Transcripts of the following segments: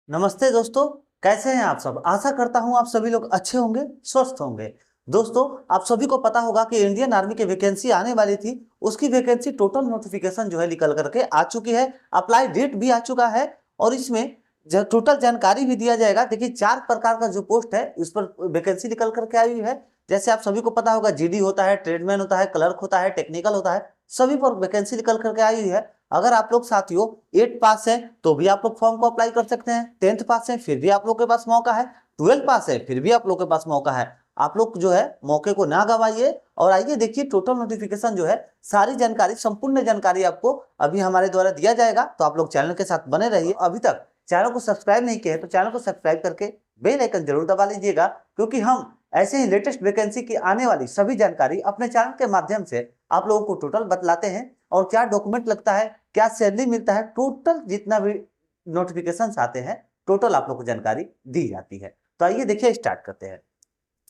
नमस्ते दोस्तों। कैसे हैं आप सब? आशा करता हूं आप सभी लोग अच्छे होंगे, स्वस्थ होंगे। दोस्तों, आप सभी को पता होगा कि इंडियन आर्मी की वैकेंसी आने वाली थी। उसकी वैकेंसी टोटल नोटिफिकेशन जो है निकल करके आ चुकी है। अप्लाई डेट भी आ चुका है और इसमें टोटल जानकारी भी दिया जाएगा। देखिए, 4 प्रकार का जो पोस्ट है इस पर वैकेंसी निकल करके आई हुई है। जैसे आप सभी को पता होगा, जीडी होता है, ट्रेडमैन होता है, क्लर्क होता है, टेक्निकल होता है, सभी पर वैकेंसी निकल करके आई हुई है। अगर आप लोग साथियों 8 पास है तो भी आप लोग फॉर्म को अप्लाई कर सकते हैं। 10th पास है फिर भी आप लोग के पास मौका है। 12 पास है फिर भी आप लोग के पास मौका है। आप लोग जो है मौके को ना गवाइए और आइए देखिए टोटल नोटिफिकेशन जो है, सारी जानकारी, संपूर्ण जानकारी आपको अभी हमारे द्वारा दिया जाएगा। तो आप लोग चैनल के साथ बने रहिए। अभी तक चैनल को सब्सक्राइब नहीं किया है तो चैनल को सब्सक्राइब करके बेल आइकन जरूर दबा लीजिएगा, क्योंकि हम ऐसे ही लेटेस्ट वैकेंसी की आने वाली सभी जानकारी अपने चैनल के माध्यम से आप लोगों को टोटल बतलाते हैं। और क्या डॉक्यूमेंट लगता है, क्या सैलरी मिलता है, टोटल जितना भी नोटिफिकेशन आते हैं टोटल आप लोग को जानकारी दी जाती है। तो आइए देखिए स्टार्ट करते हैं।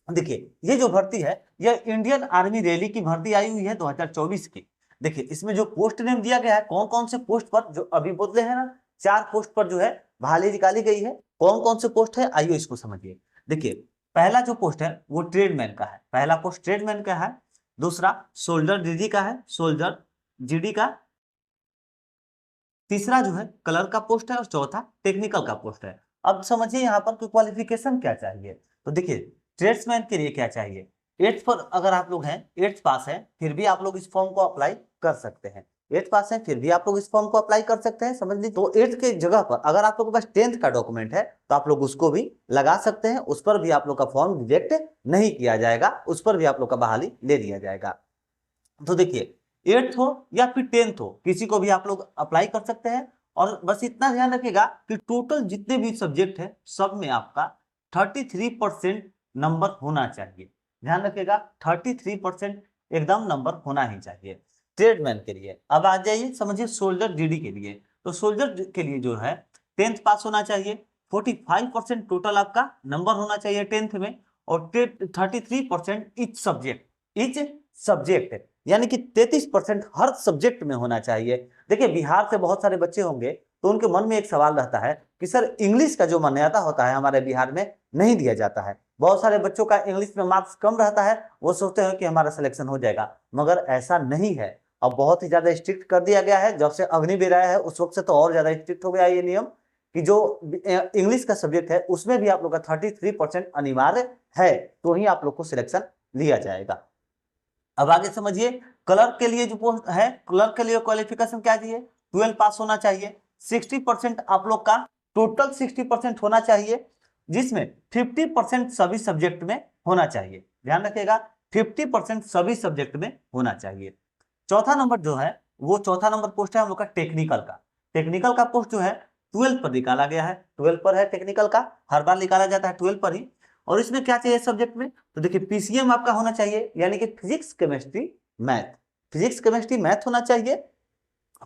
देखिए, ये जो भर्ती है यह इंडियन आर्मी रैली की भर्ती आई हुई है 2024 की। देखिए, इसमें जो पोस्ट नेम दिया गया है, कौन कौन से पोस्ट पर जो अभी बोले हैं ना, 4 पोस्ट पर जो है बहाली निकाली गई है। कौन कौन से पोस्ट है आइए इसको समझिए। देखिए, पहला जो पोस्ट है वो ट्रेडमैन का है। पहला पोस्ट ट्रेडमैन का है। दूसरा सोल्जर डीडी का है, सोल्जर जीडी का। तीसरा जो है कलर का पोस्ट है और चौथा टेक्निकल का पोस्ट है। अब समझिए यहाँ पर कि क्वालिफिकेशन क्या चाहिए। तो देखिए, ट्रेड्समैन के लिए क्या चाहिए। 8th पर अगर आप लोग हैं, 8th पास है फिर भी आप लोग इस फॉर्म को अप्लाई कर सकते हैं। 8th पास है फिर भी आप लोग इस फॉर्म को अप्लाई कर सकते हैं, समझ लीजिए। तो 8th के जगह पर अगर आप लोग के पास 10th का डॉक्यूमेंट है तो आप लोग उसको भी लगा सकते हैं। उस पर भी आप लोग का फॉर्म रिजेक्ट नहीं किया जाएगा, उस पर भी आप लोग का बहाली ले लिया जाएगा। तो देखिए, 8th हो या फिर 10th हो, किसी को भी आप लोग अप्लाई कर सकते हैं। और बस इतना ध्यान रखिएगा कि टोटल जितने भी सब्जेक्ट है सब में आपका 33% नंबर होना चाहिए। ध्यान रखिएगा, 33% एकदम नंबर होना ही चाहिए ट्रेडमैन के लिए। अब आ जाइए समझिए सोल्जर डीडी के लिए। तो सोल्जर के लिए जो है 10th पास होना चाहिए। 45% टोटल आपका नंबर होना चाहिए 10th में। और 33% इच सब्जेक्ट यानी कि 33% हर सब्जेक्ट में होना चाहिए। देखिए, बिहार से बहुत सारे बच्चे होंगे तो उनके मन में एक सवाल रहता है कि सर, इंग्लिश का जो मान्यता होता है हमारे बिहार में नहीं दिया जाता है। बहुत सारे बच्चों का इंग्लिश में मार्क्स कम रहता है, वो सोचते हैं कि हमारा सिलेक्शन हो जाएगा, मगर ऐसा नहीं है। अब बहुत ही ज्यादा स्ट्रिक्ट कर दिया गया है। जब से अग्निवीर आया है उस वक्त से तो और ज्यादा स्ट्रिक्ट हो गया ये नियम कि जो इंग्लिश का सब्जेक्ट है उसमें भी आप लोग का 33% अनिवार्य है, तो ही आप लोग को सिलेक्शन लिया जाएगा। अब आगे समझिए, क्लर्क के लिए जो पोस्ट है, क्लर्क के लिए क्वालिफिकेशन क्या चाहिए। 12 पास होना चाहिए। 60% आप लोग का टोटल 60% होना चाहिए, जिसमें 50% सभी सब्जेक्ट में होना चाहिए। ध्यान रखिएगा, 50% सभी सब्जेक्ट में होना चाहिए। चौथा नंबर जो है वो चौथा नंबर पोस्ट है हम लोग का टेक्निकल का। टेक्निकल का पोस्ट जो है 12 पर निकाला गया है। 12 पर है टेक्निकल का, हर बार निकाला जाता है 12 पर ही। और इसमें क्या चाहिए सब्जेक्ट में, तो देखिए पीसीएम आपका होना चाहिए, यानी कि physics chemistry math. Physics chemistry math होना चाहिए।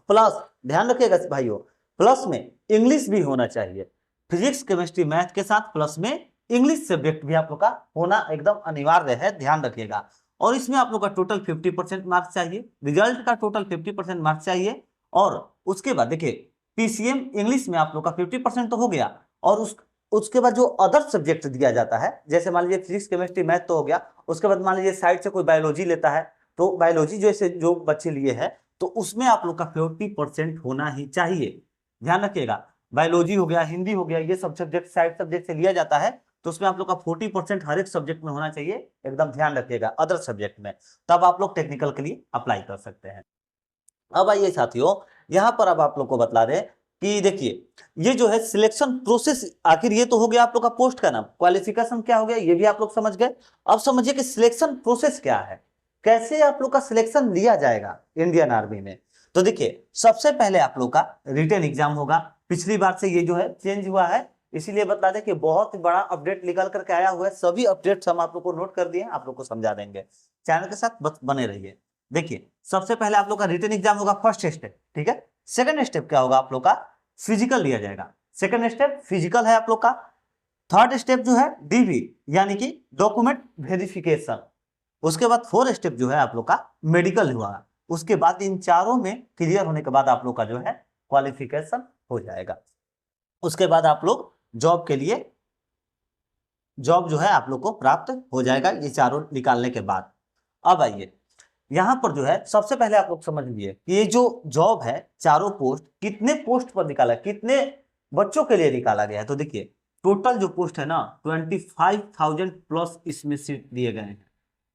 प्लस ध्यान रखिएगा भाइयों, प्लस में इंग्लिश भी होना चाहिए। फिजिक्स केमिस्ट्री मैथ के साथ प्लस में इंग्लिश सब्जेक्ट भी आप लोग का होना एकदम अनिवार्य है, ध्यान रखिएगा। और इसमें आप लोग का टोटल 50% मार्क्स चाहिए, रिजल्ट का टोटल 50% मार्क्स चाहिए। और उसके बाद देखिए, पीसीएम इंग्लिश में आप लोग का 50% तो हो गया। और उसके बाद जो अदर सब्जेक्ट दिया जाता है, जैसे मान लीजिए फिजिक्स केमिस्ट्री मैथ तो हो गया, उसके बाद मान लीजिए साइड से कोई बायोलॉजी लेता है, तो बायोलॉजी जैसे जो बच्चे लिए है तो उसमें आप लोग का 40% होना ही चाहिए। ध्यान रखिएगा, बायोलॉजी हो गया, हिंदी हो गया, ये सब सब्जेक्ट साइड सब्जेक्ट से लिया जाता है, तो उसमें आप लोग का 40% हर एक सब्जेक्ट में होना चाहिए, एकदम ध्यान रखिएगा अदर सब्जेक्ट में। तब आप लोग टेक्निकल के लिए अप्लाई कर सकते हैं। अब आइए साथियों, यहाँ पर अब आप लोग को बतला दें कि देखिए, ये जो है सिलेक्शन प्रोसेस, आखिर ये तो हो गया आप लोग का पोस्ट का नाम, क्वालिफिकेशन क्या हो गया ये भी आप लोग समझ गए। अब समझिए कि सिलेक्शन प्रोसेस क्या है, कैसे आप लोग का सिलेक्शन लिया जाएगा इंडियन आर्मी में। तो देखिए, सबसे पहले आप लोग का रिटन एग्जाम होगा। पिछली बार से ये जो है चेंज हुआ है, इसीलिए बता दें कि बहुत बड़ा अपडेट निकल करके आया हुआ है। सभी अपडेट्स हम आप लोग को नोट कर दिए, आप लोग को समझा देंगे। चैनल के साथ बने रहिए। देखिए, सबसे पहले आप लोग का रिटन एग्जाम होगा, फर्स्ट स्टेप, ठीक है। सेकंड स्टेप क्या होगा, आप लोग का फिजिकल लिया जाएगा। सेकंड स्टेप फिजिकल है आप लोग का। थर्ड स्टेप जो है डीवी, यानी कि डॉक्यूमेंट वेरिफिकेशन। उसके बाद फोर्थ स्टेप जो है आप लोग का मेडिकल हुआ। उसके बाद इन चारों में क्लियर होने के बाद आप लोग का जो है क्वालिफिकेशन हो जाएगा। उसके बाद आप लोग जॉब के लिए जॉब जो है आप लोग को प्राप्त हो जाएगा ये चारों निकालने के बाद। अब आइए यहाँ पर जो है सबसे पहले आप लोग समझ लीजिए कि ये जो जॉब है चारों पोस्ट कितने पोस्ट पर निकाला, कितने बच्चों के लिए निकाला गया है। तो देखिए टोटल जो पोस्ट है ना 25,000 प्लस इसमें सीट दिए गए हैं।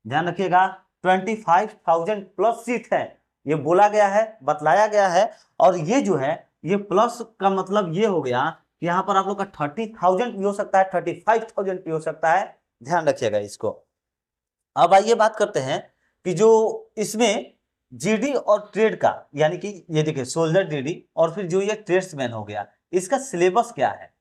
ध्यान रखिएगा 25,000 प्लस सीट है, ये बोला गया है, बतलाया गया है। और ये जो है ये प्लस का मतलब ये हो गया कि यहाँ पर आप लोग का 30,000 भी हो सकता है, 35,000 भी हो सकता है। ध्यान रखिएगा इसको। अब आइए बात करते हैं कि जो इसमें जीडी और ट्रेड का, यानी कि ये देखिए सोल्जर जीडी और फिर जो ये ट्रेड्समैन हो गया, इसका सिलेबस क्या है।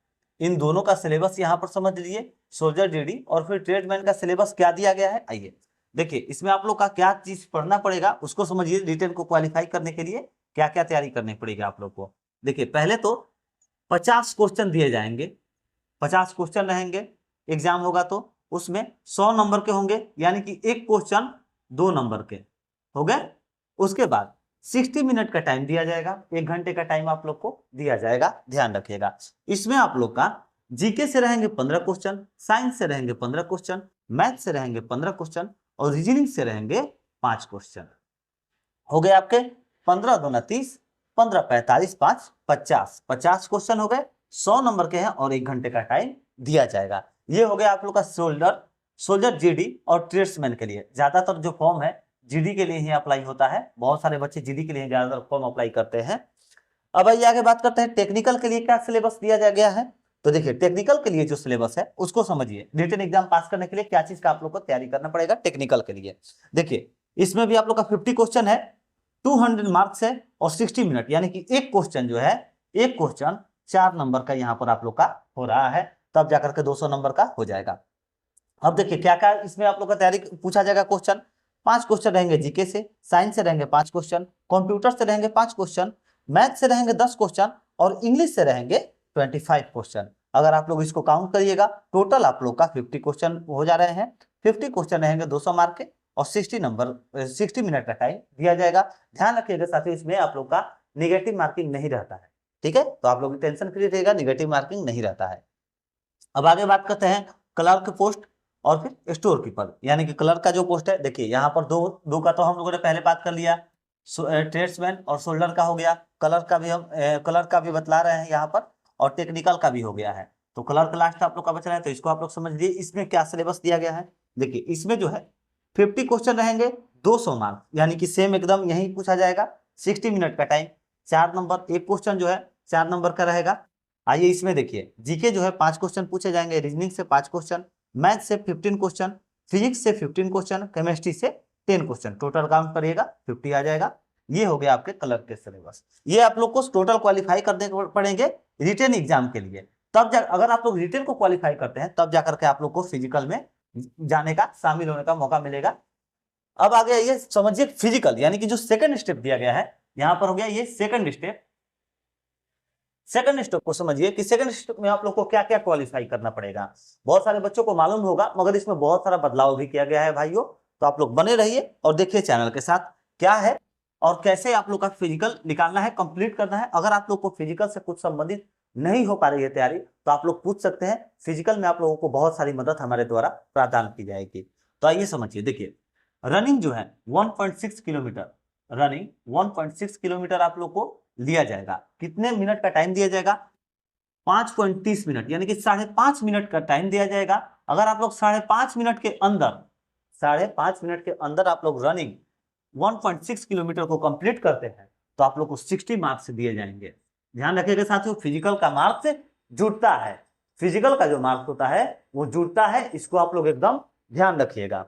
इन दोनों का सिलेबस यहाँ पर समझ लीजिए, सोल्जर जीडी और फिर ट्रेडमैन का सिलेबस क्या दिया गया है। आइए देखिए इसमें आप लोग का क्या चीज पढ़ना पड़ेगा उसको समझिए। रिटेन को क्वालिफाई करने के लिए क्या क्या तैयारी करनी पड़ेगी आप लोग को। देखिए पहले तो 50 क्वेश्चन दिए जाएंगे, 50 क्वेश्चन रहेंगे। एग्जाम होगा तो उसमें 100 नंबर के होंगे, यानी कि एक क्वेश्चन 2 नंबर के हो गए। उसके बाद 60 मिनट का टाइम दिया जाएगा, 1 घंटे का टाइम आप लोग को दिया जाएगा। ध्यान रखिएगा इसमें आप लोग का जीके से रहेंगे 15 क्वेश्चन, साइंस से रहेंगे 15 क्वेश्चन, मैथ से रहेंगे 15 क्वेश्चन और रीजनिंग से रहेंगे 5 क्वेश्चन। हो गए आपके 15 दूना 30, 15 45 5 50 क्वेश्चन हो गए, 100 नंबर के हैं और 1 घंटे का टाइम दिया जाएगा। ये हो गया आप लोग का सोल्जर जीडी और ट्रेड्समैन के लिए। ज्यादातर जो फॉर्म है जीडी के लिए ही अप्लाई होता है, बहुत सारे बच्चे जीडी के लिए ज्यादातर फॉर्म अप्लाई करते हैं। अब आइए आगे बात करते हैं टेक्निकल के लिए क्या सिलेबस दिया गया है। तो देखिए टेक्निकल के लिए जो सिलेबस है उसको समझिए। रिटन एग्जाम पास करने के लिए क्या चीज का आप लोग को तैयारी करना पड़ेगा टेक्निकल के लिए। देखिए इसमें भी आप लोग का 50 क्वेश्चन है, 200 मार्क्स है और 60 मिनट, यानी कि एक क्वेश्चन जो है, एक क्वेश्चन 4 नंबर का यहाँ पर आप लोग का हो रहा है, तब जाकर के 200 नंबर का हो जाएगा। अब देखिए क्या क्या इसमें आप लोग का तैयारी पूछा जाएगा क्वेश्चन। 5 क्वेश्चन रहेंगे जीके से, साइंस से रहेंगे 5 क्वेश्चन, कंप्यूटर से रहेंगे 5 क्वेश्चन, मैथ से रहेंगे 10 क्वेश्चन और इंग्लिश से रहेंगे 25 क्वेश्चन। अगर आप लोग इसको काउंट करिएगा टोटल आप लोग का 50 क्वेश्चन हो जा रहे हैं। 50 क्वेश्चन रहेंगे 200 मार्क के और 60 मिनट का टाइम दिया जाएगा। ध्यान रखिएगा साथियों इसमें आप लोग का निगेटिव मार्किंग नहीं रहता है, ठीक है, तो आप लोग टेंशन फ्री रहेगा, निगेटिव मार्किंग नहीं रहता है। अब आगे बात करते हैं क्लर्क पोस्ट और फिर स्टोर कीपर, यानी कि क्लर्क का जो पोस्ट है। देखिए यहाँ पर दो का तो हम लोगों ने पहले बात कर लिया, ट्रेड्समैन और सोल्डर का हो गया। क्लर्क का भी हम क्लर्क का भी बतला रहे हैं यहाँ पर, और टेक्निकल का भी हो गया है। तो क्लर्क लास्ट आप लोग का बच रहा है, तो इसको आप लोग समझ लीजिए। इसमें क्या सिलेबस दिया गया है, देखिए इसमें जो है 50 क्वेश्चन रहेंगे, 200 मार्क्स, यानी कि सेम एकदम यही पूछा जाएगा। 60 मिनट का टाइम, 4 नंबर, एक क्वेश्चन जो है 4 नंबर का रहेगा। आइए इसमें देखिए जीके जो है 5 क्वेश्चन पूछे जाएंगे, रीजनिंग से 5 क्वेश्चन, मैथ से 15 क्वेश्चन, फिजिक्स से 15 क्वेश्चन, केमिस्ट्री से 10 क्वेश्चन, टोटल काउंट करिएगा 50 आ जाएगा। ये हो गया आपके क्लर्क के सिलेबस। ये आप लोग को टोटल क्वालिफाई करने पड़ेंगे रिटेन एग्जाम के लिए। तब अगर आप लोग रिटेन को क्वालिफाई करते हैं तब जाकर के आप लोग को फिजिकल में जाने का, शामिल होने का मौका मिलेगा। अब आ गया ये समझिए फिजिकल, यानी कि जो सेकंड स्टेप दिया गया है यहाँ पर हो गया ये सेकंड स्टेप। सेकंड स्टेप को समझिए कि सेकंड स्टेप में आप लोग को क्या क्या क्वालिफाई करना पड़ेगा। बहुत सारे बच्चों को मालूम होगा, मगर इसमें बहुत सारा बदलाव भी किया गया है भाइयों। तो आप लोग बने रहिए और देखिए चैनल के साथ क्या है और कैसे आप लोग का फिजिकल निकालना है, कंप्लीट करना है। अगर आप लोग को फिजिकल से कुछ संबंधित नहीं हो पा रही है तैयारी, तो आप लोग पूछ सकते हैं। फिजिकल में आप लोगों को बहुत सारी मदद हमारे द्वारा प्रदान की जाएगी। तो आइए समझिए, देखिए रनिंग जो है 1.6 किलोमीटर, रनिंग 1.6 किलोमीटर आप लोग को लिया जाएगा। कितने मिनट का टाइम दिया जाएगा, 5.30 मिनट, यानी कि 5.5 मिनट का टाइम दिया जाएगा। अगर आप लोग 5.5 मिनट के अंदर, 5.5 मिनट के अंदर आप लोग रनिंग 1.6 किलोमीटर को कंप्लीट करते हैं तो आप लोग को 60 मार्क्स दिए जाएंगे। ध्यान रखिएगा साथियों, फिजिकल का मार्क्स जुड़ता है, फिजिकल का जो मार्क्स होता है वो जुड़ता है, इसको आप लोग एकदम ध्यान रखिएगा।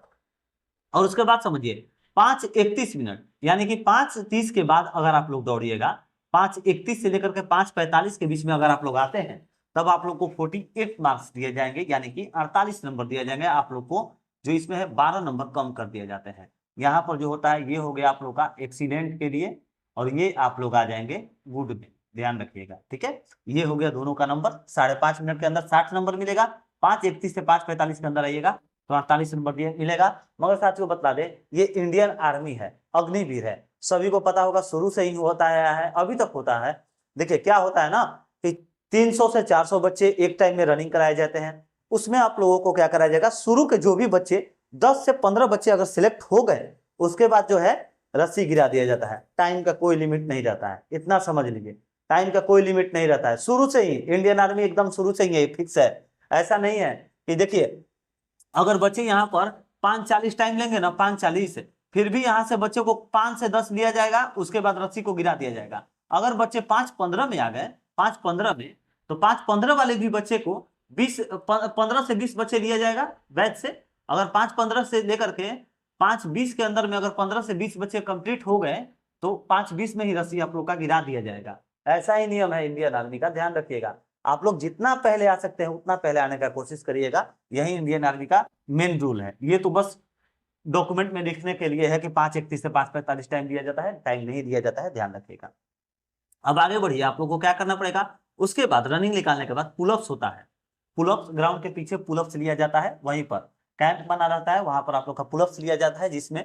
और उसके बाद समझिए 5:31 मिनट, यानी कि 5:30 के बाद अगर आप लोग दौड़िएगा, 5:31 से लेकर के 5:45 के बीच में अगर आप लोग आते हैं, तब आप लोग को 48 मार्क्स दिए जाएंगे, यानी कि 48 नंबर दिए जाएंगे आप लोग को। जो इसमें है 12 नंबर कम कर दिए जाते हैं। यहाँ पर जो होता है ये हो गया आप लोग का एक्सीडेंट के लिए, और ये आप लोग आ जाएंगे गुड में, ध्यान रखिएगा, ठीक है। ये हो गया दोनों का नंबर। 5.5 मिनट के अंदर 60 नंबर मिलेगा, 5:31 से 5:45 के अंदर आइएगा तो 48 नंबर मिलेगा। मगर साथियों बता दें, ये इंडियन आर्मी है, अग्निवीर है, सभी को पता होगा, शुरू से ही होता है, अभी तक होता है। देखिए क्या होता है ना कि 300 से 400 बच्चे एक टाइम में रनिंग कराए जाते हैं। उसमें आप लोगों को क्या कराया जाएगा, शुरू के जो भी बच्चे 10 से 15 बच्चे अगर सिलेक्ट हो गए, उसके बाद जो है रस्सी गिरा दिया जाता है। टाइम का कोई लिमिट नहीं रहता है, इतना समझ लीजिए, टाइम का कोई लिमिट नहीं रहता है। शुरू से ही इंडियन आर्मी एकदम शुरू से ही फिक्स है। ऐसा नहीं है कि देखिए अगर बच्चे यहाँ पर 5:40 टाइम लेंगे ना, 5:40, फिर भी यहाँ से बच्चे को 5 से 10 लिया जाएगा, उसके बाद रस्सी को गिरा दिया जाएगा। अगर बच्चे 5:15 में आ गए, 5:15 में, तो 5:15 वाले भी बच्चे को 15 से 20 बच्चे लिया जाएगा बैच से। अगर 5:15 से लेकर के 5:20 के अंदर में अगर 15 से 20 बच्चे कंप्लीट हो गए, तो 5:20 में ही रस्सी आप लोग का गिरा दिया जाएगा। ऐसा ही नियम है इंडियन आर्मी का, ध्यान रखिएगा। आप लोग जितना पहले आ सकते हैं उतना पहले आने का कोशिश करिएगा, यही इंडियन आर्मी का मेन रूल है। ये तो बस डॉक्यूमेंट में लिखने के लिए है कि 5:31 से 5:45 टाइम दिया जाता है, टाइम नहीं दिया जाता है, ध्यान रखिएगा। अब आगे बढ़िए, आप लोग को क्या करना पड़ेगा, उसके बाद रनिंग निकालने के बाद पुलअप्स होता है। पुलअप्स ग्राउंड के पीछे पुलअप्स लिया जाता है, वहीं पर कैंप बना रहता है, वहां पर आप लोग का पुलअप्स लिया जाता है, जिसमें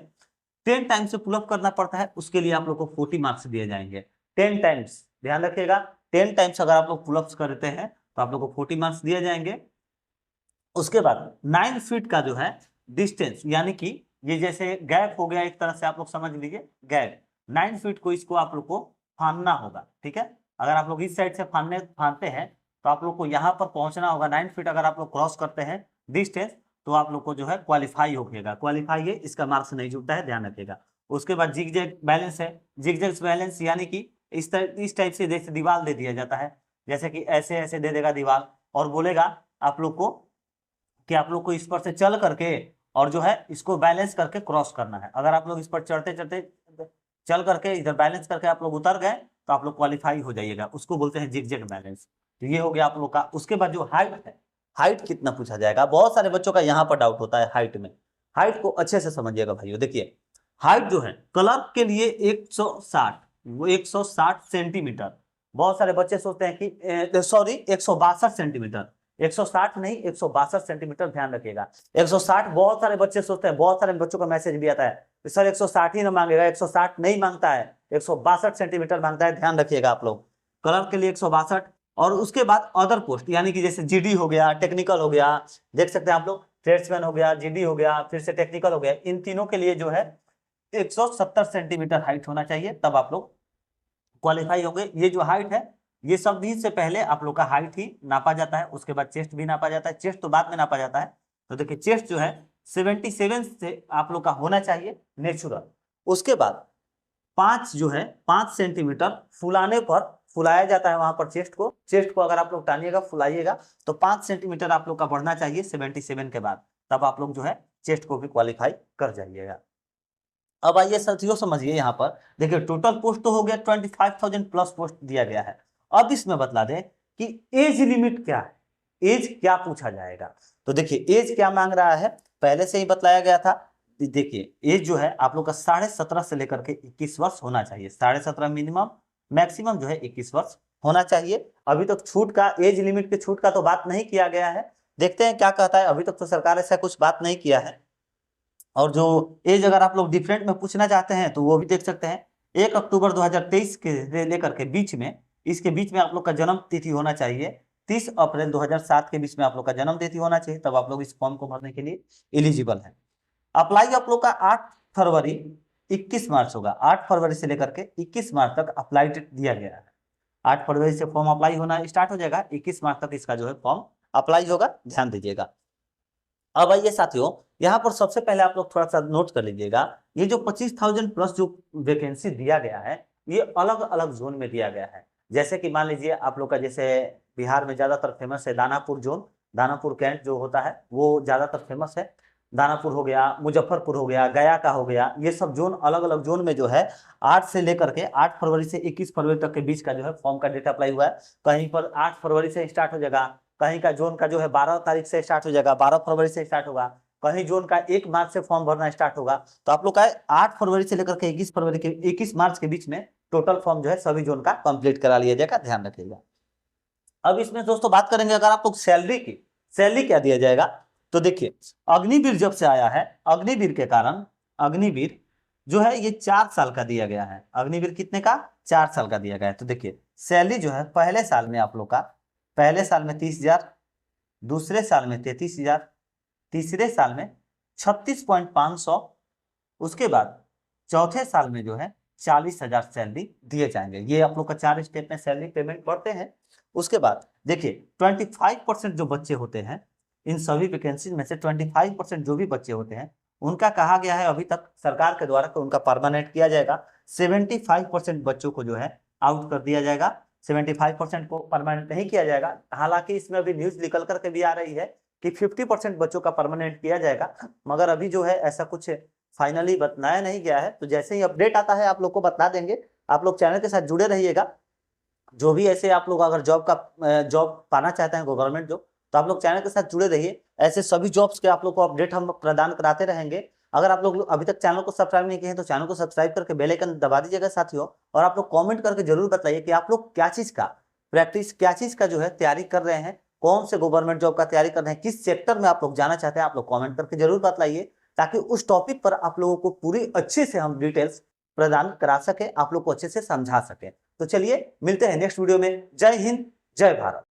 10 टाइम से पुलअप करना पड़ता है। उसके लिए आप लोग को 40 मार्क्स दिए जाएंगे, 10 टाइम्स, ध्यान रखिएगा। 10 टाइम्स अगर आप लोग पुलअप्स करते हैं तो आप लोग को 40 मार्क्स दिए जाएंगे। उसके बाद 9 फीट का जो है डिस्टेंस, यानी कि ये जैसे गैप हो गया, एक तरह से आप लोग समझ लीजिए गैप, 9 फीट को इसको आप लोग को फानना होगा, ठीक है। अगर आप लोग इस साइड से फानते हैं तो आप लोग को यहाँ पर पहुंचना होगा। 9 फीट अगर आप लोग क्रॉस करते हैं डिस्टेंस, तो आप लोग को जो है क्वालिफाई होगा। क्वालिफाई है, इसका मार्क्स नहीं जुड़ता है, ध्यान रखिएगा। उसके बाद जिग जैग बैलेंस है। जिग जैग बैलेंस यानी कि इस टाइप से जैसे दीवार दे दिया जाता है, जैसे कि ऐसे ऐसे दे देगा दीवार, और बोलेगा आप लोग को कि आप लोग को इस पर से चल करके और जो है इसको बैलेंस करके क्रॉस करना है। अगर आप लोग इस पर चढ़ते चढ़ते चल करके इधर बैलेंस करके आप लोग उतर गए तो आप लोग क्वालिफाई हो जाइएगा, उसको बोलते हैं जिग-जैग बैलेंस। तो ये हो गया आप लोग का। उसके बाद जो हाइट है, हाइट कितना पूछा जाएगा, बहुत सारे बच्चों का यहाँ पर डाउट होता है हाइट में। हाइट को अच्छे से समझिएगा भाइयों। देखिए हाइट जो है क्लर्क के लिए 160, वो 160 सेंटीमीटर। बहुत सारे बच्चे सोचते हैं कि सॉरी 162 सेंटीमीटर, 160 नहीं 162 सेंटीमीटर, ध्यान रखिएगा। 160 बहुत सारे बच्चे सोचते हैं, बहुत सारे बच्चों का मैसेज भी आता है सर 160 ही ना मांगेगा, 160 नहीं मांगता है, 162 सेंटीमीटर मांगता है, ध्यान रखिएगा आप लोग। क्लर्क के लिए 162। और उसके बाद अदर पोस्ट, यानी कि जैसे जीडी हो गया, टेक्निकल हो गया, देख सकते हैं आप लोग, ट्रेड्समैन हो गया, जीडी हो गया, फिर से टेक्निकल हो गया, इन तीनों के लिए जो है 170 सेंटीमीटर हाइट होना चाहिए, तब आप लोग क्वालिफाई होंगे। ये जो हाइट है, ये सब भी से पहले आप लोग का हाइट ही नापा जाता है, उसके बाद चेस्ट भी नापा जाता है। चेस्ट तो बाद में नापा जाता है। तो देखिए चेस्ट जो है 77 से आप लोग का होना चाहिए नेचुरल। उसके बाद 5 जो है 5 सेंटीमीटर फुलाने पर फुलाया जाता है वहां पर चेस्ट को। चेस्ट को अगर आप लोग टानिएगा, फुलाइएगा, तो 5 सेंटीमीटर आप लोग का बढ़ना चाहिए 77 के बाद, तब आप लोग जो है चेस्ट को भी क्वालिफाई कर जाइएगा। अब आइए साथियों समझिए, यहाँ पर देखिए टोटल पोस्ट तो हो गया 25,000 प्लस पोस्ट दिया गया है। अब इसमें बतला दें कि एज लिमिट क्या है, एज क्या पूछा जाएगा। तो देखिए एज क्या मांग रहा है, पहले से ही बतलाया गया था। देखिए एज जो है आप लोग का 17.5 से लेकर के 21 वर्ष होना चाहिए। 17.5 मिनिमम, मैक्सिमम जो है 21 वर्ष होना चाहिए। अभी तक छूट का, एज लिमिट के छूट का तो बात नहीं किया गया है, देखते हैं क्या कहता है। अभी तक तो सरकार ऐसा कुछ बात नहीं किया है। और जो एज अगर आप लोग डिफरेंट में पूछना चाहते हैं तो वो भी देख सकते हैं। 1 अक्टूबर 2023 के लेकर के बीच में, इसके बीच में आप लोग का जन्म तिथि होना चाहिए। 30 अप्रैल 2007 के बीच में आप लोग का जन्म तिथि होना चाहिए, तब आप लोग इस फॉर्म को भरने के लिए एलिजिबल है। अप्लाई आप लोग का 8 फरवरी 21 मार्च होगा। 8 फरवरी से लेकर के 21 मार्च तक अप्लाई डेट दिया गया है। 8 फरवरी से फॉर्म अप्लाई होना स्टार्ट हो जाएगा, 21 मार्च तक इसका जो है फॉर्म अप्लाई होगा, ध्यान दीजिएगा। अब आइए साथियों, यहाँ पर सबसे पहले आप लोग थोड़ा सा नोट कर लीजिएगा, ये जो 25,000 प्लस जो वैकेंसी दिया गया है, ये अलग अलग जोन में दिया गया है। जैसे कि मान लीजिए आप लोग का, जैसे बिहार में ज्यादातर फेमस है दानापुर जोन, दानापुर कैंट जो होता है वो ज्यादातर फेमस है। दानापुर हो गया, मुजफ्फरपुर हो गया, गया का हो गया, ये सब जोन अलग अलग जोन में जो है 8 से लेकर के 8 फरवरी से 21 फरवरी तक के बीच का जो है फॉर्म का डेट अप्लाई हुआ है। कहीं पर 8 फरवरी से स्टार्ट हो जाएगा, कहीं का जोन का जो है 12 तारीख से स्टार्ट हो जाएगा, 12 फरवरी से स्टार्ट होगा, कहीं जोन का 1 मार्च से फॉर्म भरना स्टार्ट होगा। तो आप लोग का 8 फरवरी से लेकर के 21 मार्च के बीच में टोटल फॉर्म जो है सभी जोन का कंप्लीट करा लिया जाएगा, ध्यान रखिएगा। अब इसमें दोस्तों बात करेंगे अगर आप लोग सैलरी की, सैलरी क्या दिया जाएगा। तो देखिए अग्निवीर जब से आया है, अग्निवीर के कारण, अग्निवीर जो है ये 4 साल का दिया गया है। अग्निवीर कितने का, 4 साल का दिया गया है। तो देखिए सैलरी जो है पहले साल में आप लोग का पहले साल में 30,000, दूसरे साल में 33,000, तीसरे साल में 36,500, उसके बाद चौथे साल में जो है 40,000 सैलरी दिए जाएंगे। ये आप लोग का 4 स्टेप में सैलरी पेमेंट बढ़ते हैं। उसके बाद देखिए 25% जो बच्चे होते हैं, इन सभी वैकेंसी में से 25% जो भी बच्चे होते हैं उनका कहा गया है अभी तक सरकार के द्वारा कि उनका परमानेंट किया जाएगा। 75% बच्चों को जो है आउट कर दिया जाएगा, 75% को परमानेंट नहीं किया जाएगा। हालांकि इसमें अभी न्यूज निकल करके भी आ रही है कि 50% बच्चों का परमानेंट किया जाएगा, मगर अभी जो है ऐसा कुछ फाइनली बताया नहीं गया है। तो जैसे ही अपडेट आता है आप लोग को बता देंगे। आप लोग चैनल के साथ जुड़े रहिएगा। जो भी ऐसे आप लोग अगर जॉब पाना चाहते हैं गवर्नमेंट जॉब, तो आप लोग चैनल के साथ जुड़े रहिए। ऐसे सभी जॉब्स के आप लोग को अपडेट हम प्रदान कराते रहेंगे। अगर आप लोग अभी तक चैनल को सब्सक्राइब नहीं किए हैं तो चैनल को सब्सक्राइब करके बेल आइकन दबा दीजिएगा साथियों। और आप लोग कमेंट करके जरूर बताइए कि आप लोग क्या चीज का प्रैक्टिस, क्या चीज का जो है तैयारी कर रहे हैं, कौन से गवर्नमेंट जॉब का तैयारी कर रहे हैं, किस सेक्टर में आप लोग जाना चाहते हैं। आप लोग कॉमेंट करके जरूर बताइए ताकि उस टॉपिक पर आप लोगों को पूरी अच्छे से हम डिटेल्स प्रदान करा सके, आप लोग को अच्छे से समझा सके। तो चलिए मिलते हैं नेक्स्ट वीडियो में। जय हिंद, जय भारत।